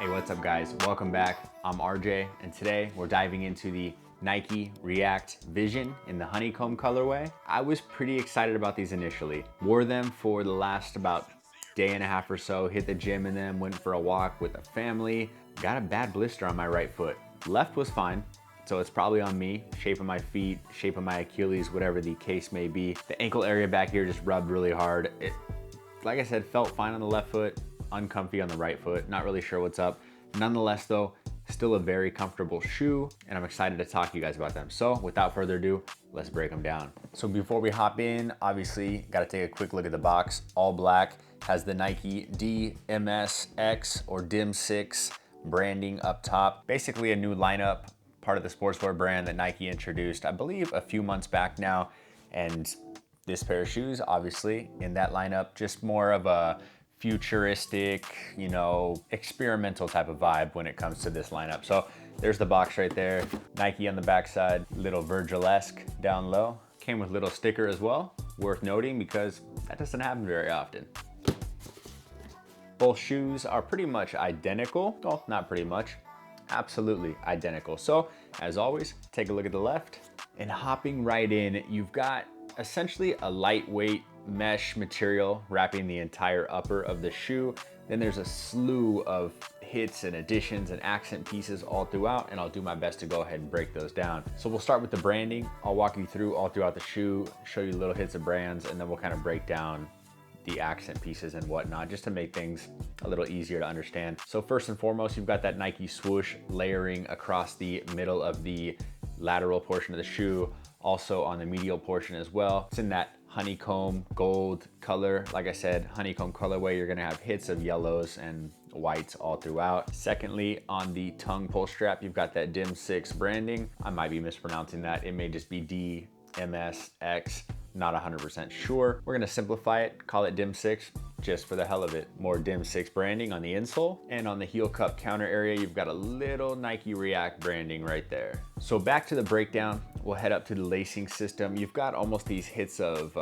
Hey, what's up guys? Welcome back. I'm RJ, and today we're diving into the Nike React Vision in the Honeycomb colorway. I was pretty excited about these initially. Wore them for the last about day and a half or so, hit the gym in them, went for a walk with a family, got a bad blister on my right foot. Left was fine, so it's probably on me, shape of my feet, shape of my Achilles, whatever the case may be. The ankle area back here just rubbed really hard. It, like I said, felt fine on the left foot, uncomfy on the right foot, not really sure what's up. Nonetheless though, still a very comfortable shoe, and I'm excited to talk to you guys about them. So without further ado, let's break them down. So before we hop in, obviously gotta take a quick look at the box. All black, has the Nike DMSX or DIM6 branding up top. Basically a new lineup, part of the sportswear brand that Nike introduced, I believe a few months back now. And this pair of shoes, obviously in that lineup, just more of a futuristic, you know, experimental type of vibe when it comes to this lineup. So there's the box right there. Nike on the backside, little Virgil-esque down low. Came with a little sticker as well, worth noting because that doesn't happen very often. Both shoes are pretty much identical. Well, not pretty much, absolutely identical. So as always, take a look at the left, and hopping right in, you've got essentially a lightweight mesh material wrapping the entire upper of the shoe. Then there's a slew of hits and additions and accent pieces all throughout, and I'll do my best to go ahead and break those down. So we'll start with the branding. I'll walk you through all throughout the shoe, show you little hits of brands, and then we'll kind of break down the accent pieces and whatnot, just to make things a little easier to understand. So first and foremost, you've got that Nike swoosh layering across the middle of the lateral portion of the shoe, also on the medial portion as well. It's in that honeycomb gold color. Like I said, honeycomb colorway, you're gonna have hits of yellows and whites all throughout. Secondly, on the tongue pull strap, you've got that DIM6 branding. I might be mispronouncing that. It may just be DMSX, not 100% sure. We're gonna simplify it, call it DIM6, just for the hell of it. More DIM6 branding on the insole, and on the heel cup counter area, you've got a little Nike React branding right there. So back to the breakdown, we'll head up to the lacing system. You've got almost these hits of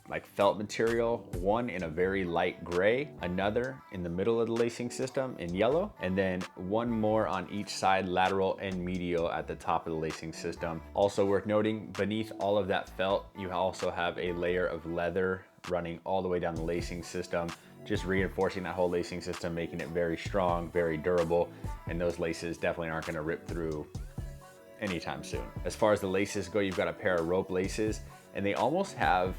like felt material, one in a very light gray, another in the middle of the lacing system in yellow, and then one more on each side, lateral and medial at the top of the lacing system. Also worth noting, beneath all of that felt, you also have a layer of leather running all the way down the lacing system, just reinforcing that whole lacing system, making it very strong, very durable, and those laces definitely aren't gonna rip through anytime soon. As far as the laces go, you've got a pair of rope laces, and they almost have,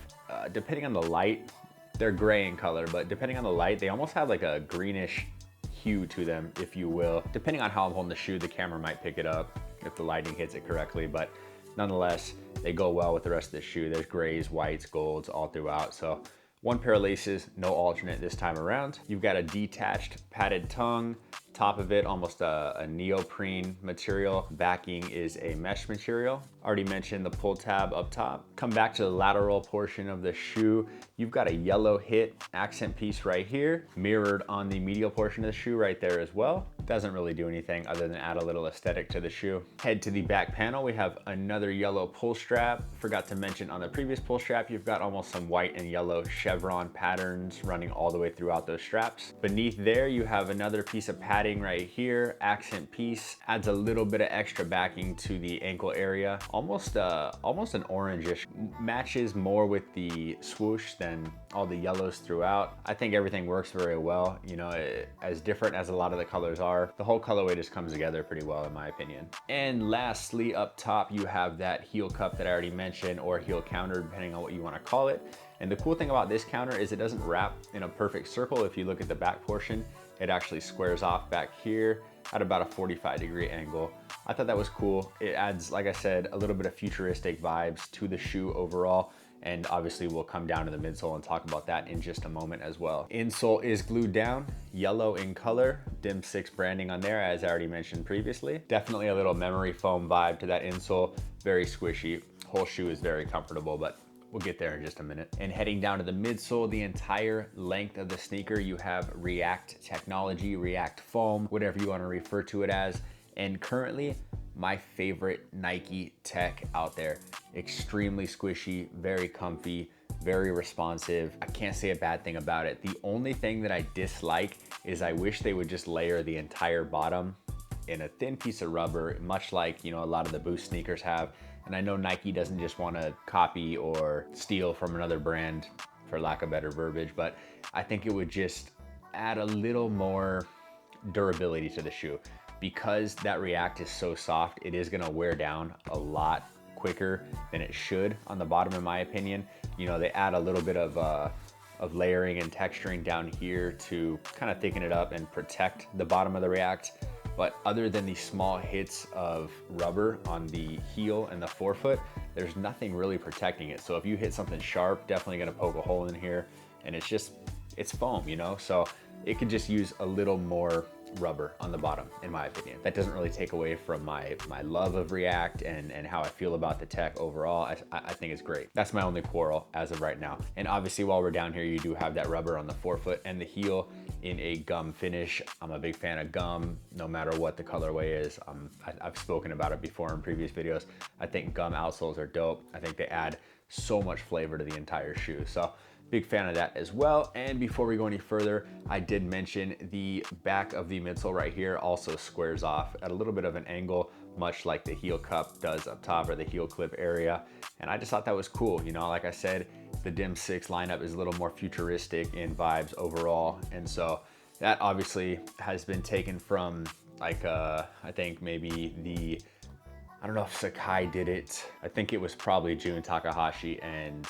depending on the light, they're gray in color, but depending on the light, they almost have like a greenish hue to them, if you will. Depending on how I'm holding the shoe, the camera might pick it up if the lighting hits it correctly, but nonetheless, they go well with the rest of the shoe. There's grays, whites, golds all throughout. So one pair of laces, no alternate this time around. You've got a detached padded tongue. Top of it, almost a neoprene material. Backing is a mesh material. Already mentioned the pull tab up top. Come back to the lateral portion of the shoe. You've got a yellow hit accent piece right here, mirrored on the medial portion of the shoe right there as well. Doesn't really do anything other than add a little aesthetic to the shoe. Head to the back panel, we have another yellow pull strap. Forgot to mention on the previous pull strap, you've got almost some white and yellow chevron patterns running all the way throughout those straps. Beneath there, you have another piece of padding right here, accent piece, adds a little bit of extra backing to the ankle area. Almost an orangish, matches more with the swoosh than all the yellows throughout. I think everything works very well. You know, as different as a lot of the colors are, the whole colorway just comes together pretty well in my opinion. And lastly, up top, you have that heel cup that I already mentioned, or heel counter, depending on what you want to call it. And the cool thing about this counter is it doesn't wrap in a perfect circle. If you look at the back portion, it actually squares off back here at about a 45-degree angle. I thought that was cool. It adds, like I said, a little bit of futuristic vibes to the shoe overall. And obviously we'll come down to the midsole and talk about that in just a moment as well. Insole is glued down, yellow in color, DIM6 branding on there, as I already mentioned previously. Definitely a little memory foam vibe to that insole, very squishy. Whole shoe is very comfortable, but we'll get there in just a minute. And heading down to the midsole, the entire length of the sneaker, you have React technology, React foam, whatever you want to refer to it as. And currently, my favorite Nike tech out there. Extremely squishy, very comfy, very responsive. I can't say a bad thing about it. The only thing that I dislike is I wish they would just layer the entire bottom in a thin piece of rubber, much like, you know, a lot of the Boost sneakers have. And I know Nike doesn't just want to copy or steal from another brand, for lack of better verbiage, but I think it would just add a little more durability to the shoe. Because that React is so soft, it is gonna wear down a lot quicker than it should on the bottom, in my opinion. You know, they add a little bit of layering and texturing down here to kind of thicken it up and protect the bottom of the React. But other than these small hits of rubber on the heel and the forefoot, there's nothing really protecting it. So if you hit something sharp, definitely gonna poke a hole in here, and it's foam, you know? So it could just use a little more rubber on the bottom, in my opinion. That doesn't really take away from my love of React and how I feel about the tech overall. I think it's great. That's my only quarrel as of right now. And obviously while we're down here, you do have that rubber on the forefoot and the heel in a gum finish. I'm a big fan of gum, no matter what the colorway is. I've spoken about it before in previous videos. I think gum outsoles are dope. I think they add so much flavor to the entire shoe. So big fan of that as well. And before we go any further, I did mention the back of the midsole right here also squares off at a little bit of an angle, much like the heel cup does up top, or the heel clip area. And I just thought that was cool. You know, like I said, the Dim 6 lineup is a little more futuristic in vibes overall. And so that obviously has been taken from like, I think maybe I don't know if Sakai did it. I think it was probably Jun Takahashi and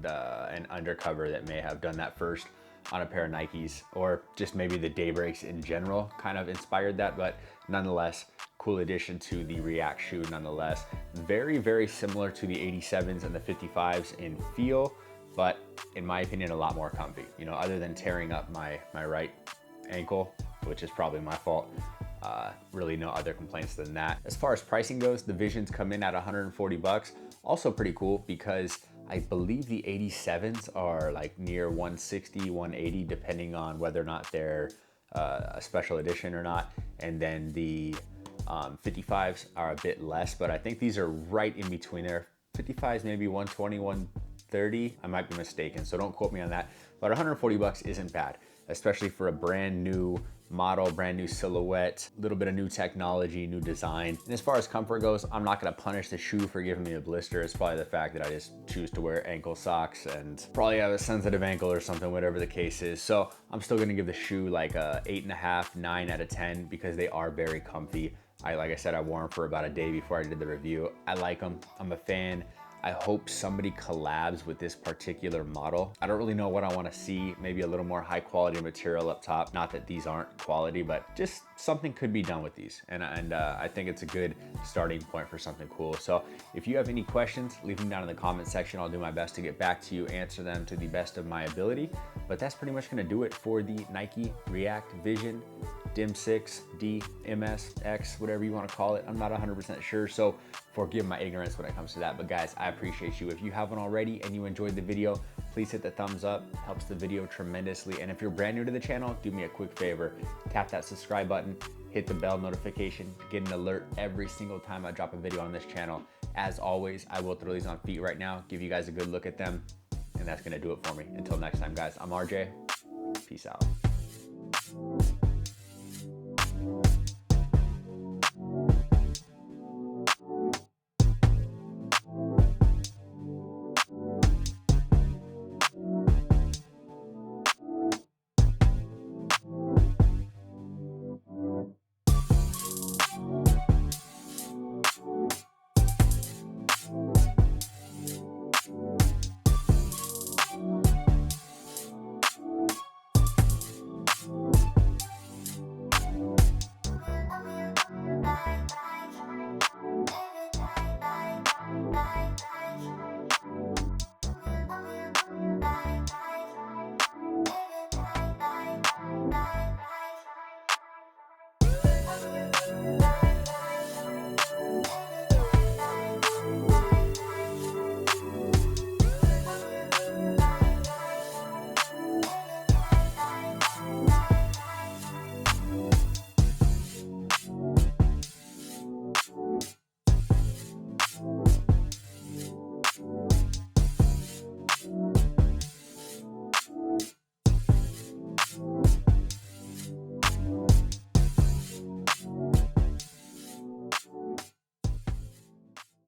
an undercover that may have done that first on a pair of Nikes, or just maybe the Daybreaks in general kind of inspired that. But nonetheless, cool addition to the React shoe nonetheless. Very, very similar to the 87s and the 55s in feel, but in my opinion, a lot more comfy. You know, other than tearing up my right ankle, which is probably my fault. Really no other complaints than that. As far as pricing goes, the Visions come in at 140 bucks. Also pretty cool because I believe the 87s are like near 160, 180, depending on whether or not they're a special edition or not. And then the 55s are a bit less, but I think these are right in between there. 55s maybe 120, 130. I might be mistaken, so don't quote me on that. But 140 bucks isn't bad, especially for a brand new model, brand new silhouette, a little bit of new technology, new design. And as far as comfort goes, I'm not gonna punish the shoe for giving me a blister. It's probably the fact that I just choose to wear ankle socks and probably have a sensitive ankle or something, whatever the case is. So I'm still gonna give the shoe like a 8.5, 9 out of 10 because they are very comfy. Like I said, I wore them for about a day before I did the review. I like them, I'm a fan. I hope somebody collabs with this particular model. I don't really know what I want to see. Maybe a little more high quality material up top. Not that these aren't quality, but just something could be done with these. And I think it's a good starting point for something cool. So if you have any questions, leave them down in the comment section. I'll do my best to get back to you, answer them to the best of my ability. But that's pretty much gonna do it for the Nike React Vision Dim 6, D, MS, X, whatever you want to call it. I'm not 100% sure, so forgive my ignorance when it comes to that. But guys, I appreciate you. If you haven't already and you enjoyed the video, please hit the thumbs up. It helps the video tremendously. And if you're brand new to the channel, do me a quick favor. Tap that subscribe button, hit the bell notification, get an alert every single time I drop a video on this channel. As always, I will throw these on feet right now, give you guys a good look at them, and that's gonna do it for me. Until next time, guys, I'm RJ. Peace out.